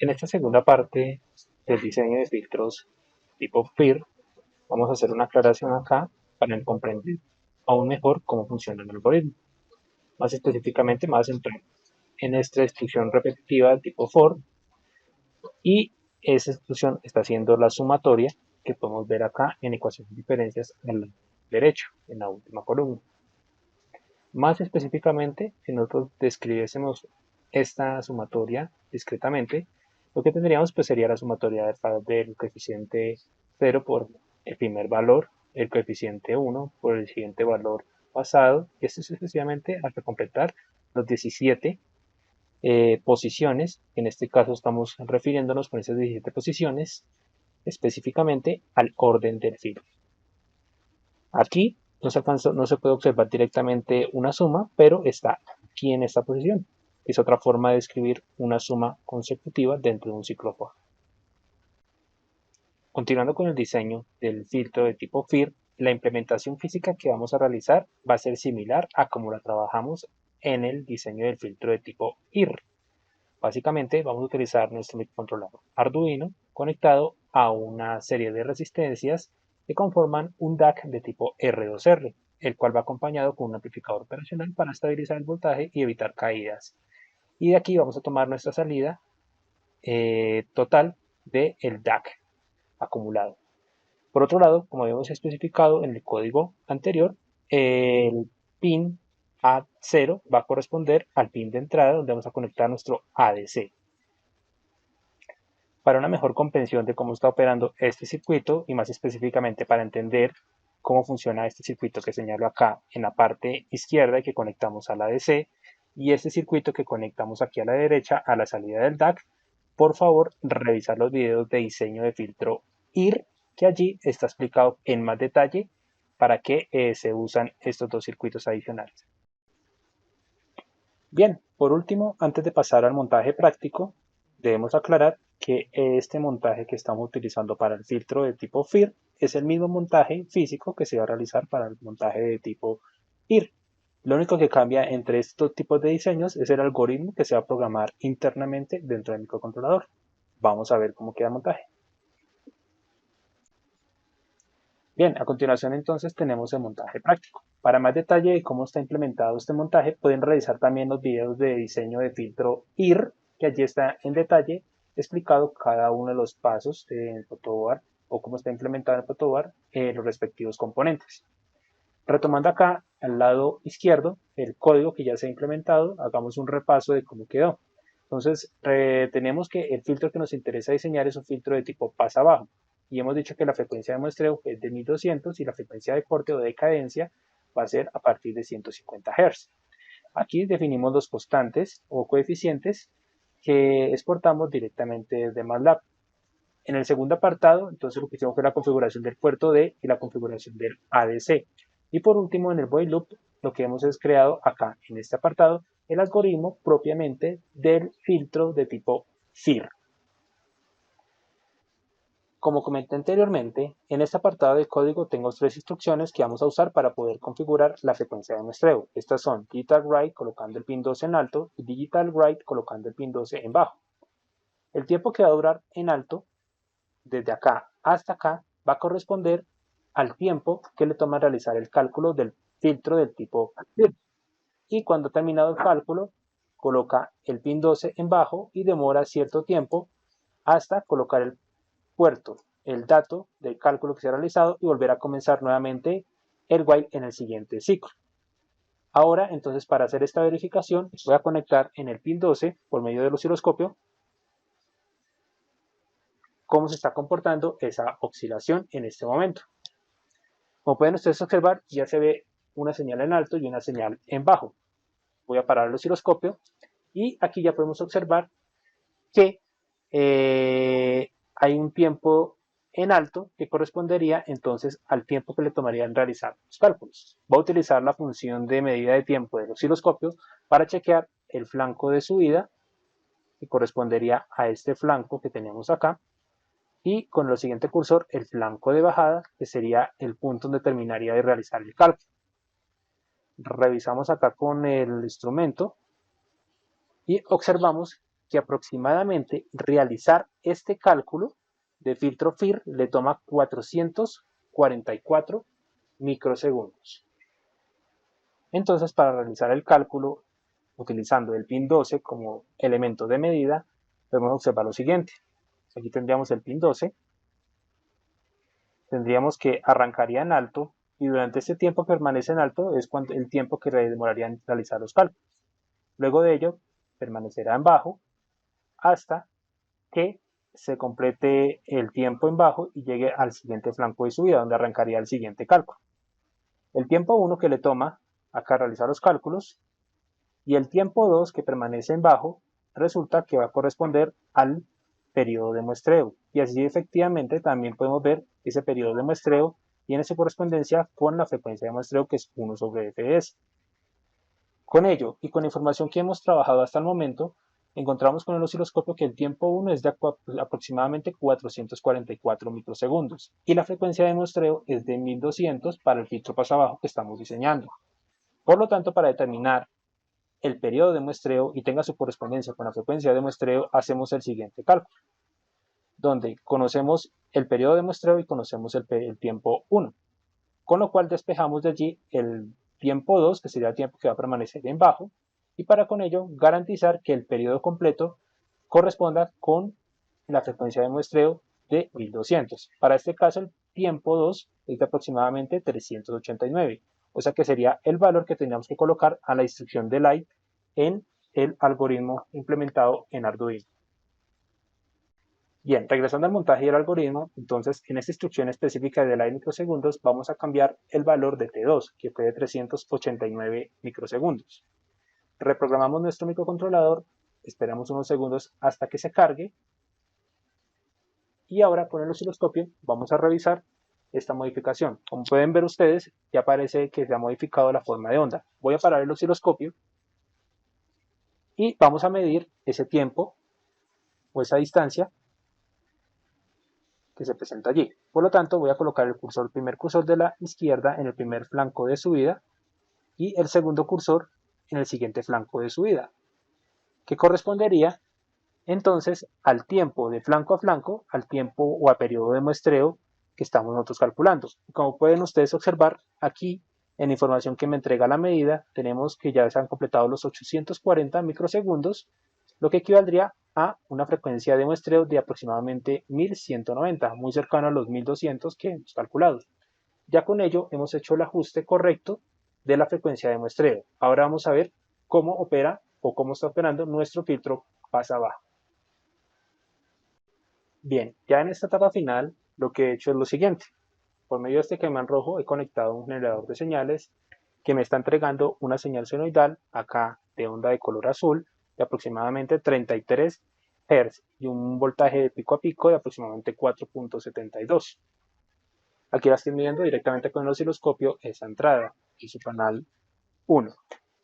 En esta segunda parte del diseño de filtros tipo FIR, vamos a hacer una aclaración acá para comprender aún mejor cómo funciona el algoritmo. Más específicamente, más centrado en esta instrucción repetitiva del tipo for, y esa instrucción está haciendo la sumatoria que podemos ver acá en ecuación de diferencias al lado derecho, en la última columna. Más específicamente, si nosotros describiésemos esta sumatoria discretamente, lo que tendríamos pues sería la sumatoria del coeficiente 0 por el primer valor, el coeficiente 1 por el siguiente valor pasado, y así sucesivamente hasta completar los 17 posiciones. En este caso estamos refiriéndonos con esas 17 posiciones específicamente al orden del filo. Aquí no se puede observar directamente una suma, pero está aquí en esta posición. Es otra forma de escribir una suma consecutiva dentro de un ciclo for. Continuando con el diseño del filtro de tipo FIR, la implementación física que vamos a realizar va a ser similar a como la trabajamos en el diseño del filtro de tipo IR. Básicamente vamos a utilizar nuestro microcontrolador Arduino conectado a una serie de resistencias que conforman un DAC de tipo R2R, el cual va acompañado con un amplificador operacional para estabilizar el voltaje y evitar caídas. Y de aquí vamos a tomar nuestra salida total del DAC acumulado. Por otro lado, como habíamos especificado en el código anterior, el pin A0 va a corresponder al pin de entrada donde vamos a conectar nuestro ADC. Para una mejor comprensión de cómo está operando este circuito y más específicamente para entender cómo funciona este circuito que señalo acá en la parte izquierda y que conectamos a la ADC y este circuito que conectamos aquí a la derecha a la salida del DAC, por favor revisar los videos de diseño de filtro IR que allí está explicado en más detalle para qué se usan estos dos circuitos adicionales. Bien, por último, antes de pasar al montaje práctico, debemos aclarar que este montaje que estamos utilizando para el filtro de tipo FIR es el mismo montaje físico que se va a realizar para el montaje de tipo IR. Lo único que cambia entre estos tipos de diseños es el algoritmo que se va a programar internamente dentro del microcontrolador. Vamos a ver cómo queda el montaje. Bien, a continuación entonces tenemos el montaje práctico. Para más detalle de cómo está implementado este montaje, pueden revisar también los videos de diseño de filtro IR, que allí está en detalle explicado cada uno de los pasos del protoboard o cómo está implementado el protoboard en los respectivos componentes. Retomando acá al lado izquierdo el código que ya se ha implementado, hagamos un repaso de cómo quedó. Entonces, tenemos que el filtro que nos interesa diseñar es un filtro de tipo pasa bajo. Y hemos dicho que la frecuencia de muestreo es de 1200 y la frecuencia de corte o de cadencia va a ser a partir de 150 Hz. Aquí definimos los constantes o coeficientes que exportamos directamente desde MATLAB. En el segundo apartado, entonces lo que hicimos fue la configuración del puerto D y la configuración del ADC. Y por último, en el while loop, lo que hemos es creado acá, en este apartado, el algoritmo propiamente del filtro de tipo FIR. Como comenté anteriormente, en este apartado de código tengo tres instrucciones que vamos a usar para poder configurar la frecuencia de muestreo. Estas son Digital Write colocando el pin 12 en alto y Digital Write colocando el pin 12 en bajo. El tiempo que va a durar en alto, desde acá hasta acá, va a corresponder al tiempo que le toma realizar el cálculo del filtro del tipo FIR. Y cuando ha terminado el cálculo, coloca el pin 12 en bajo y demora cierto tiempo hasta colocar el puerto, el dato del cálculo que se ha realizado y volver a comenzar nuevamente el while en el siguiente ciclo. Ahora, entonces, para hacer esta verificación, voy a conectar en el pin 12 por medio del osciloscopio cómo se está comportando esa oscilación en este momento. Como pueden ustedes observar, ya se ve una señal en alto y una señal en bajo. Voy a parar el osciloscopio y aquí ya podemos observar que hay un tiempo en alto que correspondería entonces al tiempo que le tomaría en realizar los cálculos. Voy a utilizar la función de medida de tiempo del osciloscopio para chequear el flanco de subida que correspondería a este flanco que tenemos acá y con el siguiente cursor el flanco de bajada que sería el punto donde terminaría de realizar el cálculo. Revisamos acá con el instrumento y observamos que aproximadamente realizar este cálculo de filtro FIR le toma 444 microsegundos. Entonces, para realizar el cálculo utilizando el pin 12 como elemento de medida, podemos observar lo siguiente. Aquí tendríamos el pin 12, tendríamos que arrancaría en alto y durante este tiempo que permanece en alto es el tiempo que demoraría en realizar los cálculos. Luego de ello, permanecerá en bajo hasta que se complete el tiempo en bajo y llegue al siguiente flanco de subida, donde arrancaría el siguiente cálculo. El tiempo 1 que le toma acá realizar los cálculos y el tiempo 2 que permanece en bajo resulta que va a corresponder al periodo de muestreo. Y así efectivamente también podemos ver ese periodo de muestreo tiene su correspondencia con la frecuencia de muestreo, que es 1 sobre fs. Con ello y con la información que hemos trabajado hasta el momento, encontramos con el osciloscopio que el tiempo 1 es de aproximadamente 444 microsegundos y la frecuencia de muestreo es de 1200 para el filtro pasabajo que estamos diseñando. Por lo tanto, para determinar el periodo de muestreo y tenga su correspondencia con la frecuencia de muestreo, hacemos el siguiente cálculo, donde conocemos el periodo de muestreo y conocemos el tiempo 1, con lo cual despejamos de allí el tiempo 2, que sería el tiempo que va a permanecer en bajo, y para con ello garantizar que el periodo completo corresponda con la frecuencia de muestreo de 1200. Para este caso el tiempo 2 es de aproximadamente 389, o sea que sería el valor que tendríamos que colocar a la instrucción de light en el algoritmo implementado en Arduino. Bien, regresando al montaje y al algoritmo, entonces en esta instrucción específica de light microsegundos vamos a cambiar el valor de T2, que fue de 389 microsegundos. Reprogramamos nuestro microcontrolador, esperamos unos segundos hasta que se cargue y ahora con el osciloscopio vamos a revisar esta modificación. Como pueden ver ustedes, ya parece que se ha modificado la forma de onda. Voy a parar el osciloscopio y vamos a medir ese tiempo o esa distancia que se presenta allí. Por lo tanto, voy a colocar el primer cursor de la izquierda en el primer flanco de subida y el segundo cursor en el siguiente flanco de subida, que correspondería entonces al tiempo de flanco a flanco, al tiempo o a periodo de muestreo que estamos nosotros calculando. Como pueden ustedes observar, aquí en la información que me entrega la medida, tenemos que ya se han completado los 840 microsegundos, lo que equivaldría a una frecuencia de muestreo de aproximadamente 1190, muy cercano a los 1200 que hemos calculado. Ya con ello hemos hecho el ajuste correcto de la frecuencia de muestreo. Ahora vamos a ver cómo opera o cómo está operando nuestro filtro pasabajo. Bien, ya en esta etapa final lo que he hecho es lo siguiente. Por medio de este caimán rojo he conectado un generador de señales que me está entregando una señal senoidal acá de onda de color azul de aproximadamente 33 Hz y un voltaje de pico a pico de aproximadamente 4.72. Aquí la estoy midiendo directamente con el osciloscopio esa entrada y su canal 1.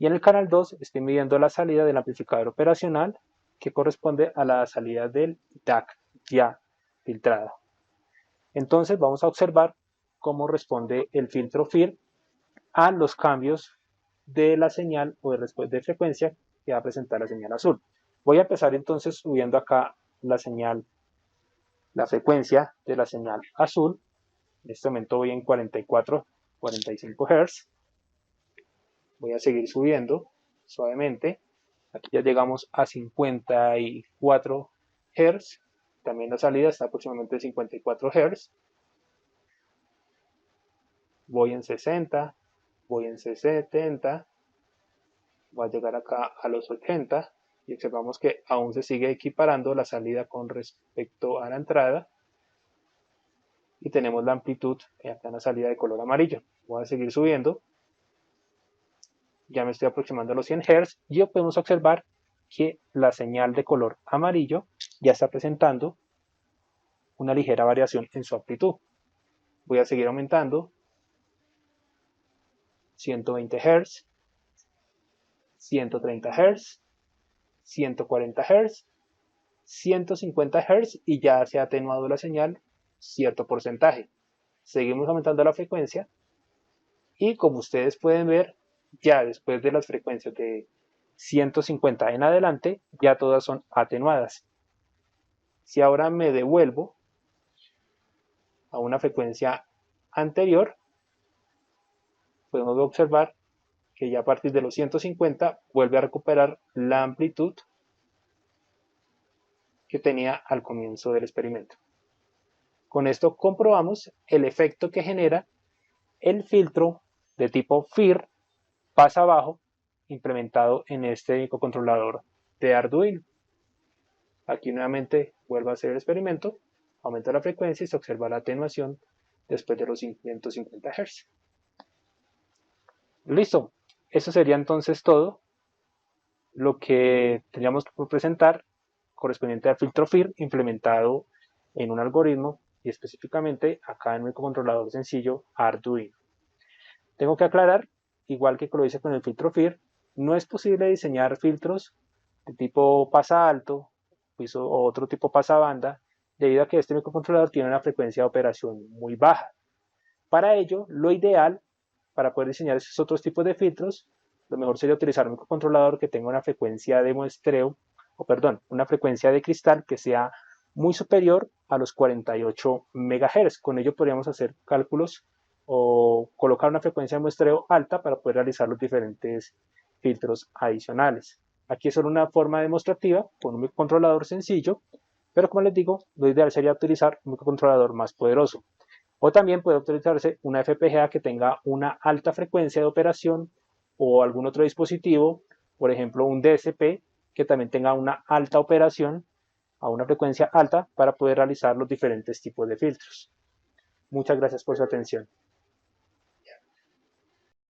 Y en el canal 2 estoy midiendo la salida del amplificador operacional que corresponde a la salida del DAC ya filtrada. Entonces vamos a observar cómo responde el filtro FIR a los cambios de la señal o de frecuencia que va a presentar la señal azul. Voy a empezar entonces subiendo acá la señal, la frecuencia de la señal azul. En este momento voy en 44, 45 Hz. Voy a seguir subiendo suavemente. Aquí ya llegamos a 54 Hz. También la salida está aproximadamente 54 Hz. Voy en 60, voy en 70, voy a llegar acá a los 80 y observamos que aún se sigue equiparando la salida con respecto a la entrada y tenemos la amplitud acá en la salida de color amarillo. Voy a seguir subiendo, ya me estoy aproximando a los 100 Hz y podemos observar que la señal de color amarillo ya está presentando una ligera variación en su amplitud. Voy a seguir aumentando, 120 Hz, 130 Hz, 140 Hz, 150 Hz y ya se ha atenuado la señal cierto porcentaje. Seguimos aumentando la frecuencia y como ustedes pueden ver, ya después de las frecuencias de 150 en adelante, ya todas son atenuadas. Si ahora me devuelvo a una frecuencia anterior, podemos observar que ya a partir de los 150 vuelve a recuperar la amplitud que tenía al comienzo del experimento. Con esto comprobamos el efecto que genera el filtro de tipo FIR pasa bajo implementado en este microcontrolador de Arduino. Aquí nuevamente vuelvo a hacer el experimento, aumenta la frecuencia y se observa la atenuación después de los 150 Hz. Listo, eso sería entonces todo lo que teníamos que presentar correspondiente al filtro FIR implementado en un algoritmo y específicamente acá en el microcontrolador sencillo Arduino. Tengo que aclarar, igual que lo hice con el filtro FIR, no es posible diseñar filtros de tipo pasa alto o otro tipo pasa banda, debido a que este microcontrolador tiene una frecuencia de operación muy baja. Para ello, lo ideal, para poder diseñar esos otros tipos de filtros, lo mejor sería utilizar un microcontrolador que tenga una frecuencia de muestreo, una frecuencia de cristal que sea muy superior a los 48 MHz. Con ello podríamos hacer cálculos o colocar una frecuencia de muestreo alta para poder realizar los diferentes filtros adicionales. Aquí es solo una forma demostrativa con un microcontrolador sencillo, pero como les digo, lo ideal sería utilizar un microcontrolador más poderoso. O también puede utilizarse una FPGA que tenga una alta frecuencia de operación o algún otro dispositivo, por ejemplo un DSP, que también tenga una alta operación a una frecuencia alta para poder realizar los diferentes tipos de filtros. Muchas gracias por su atención.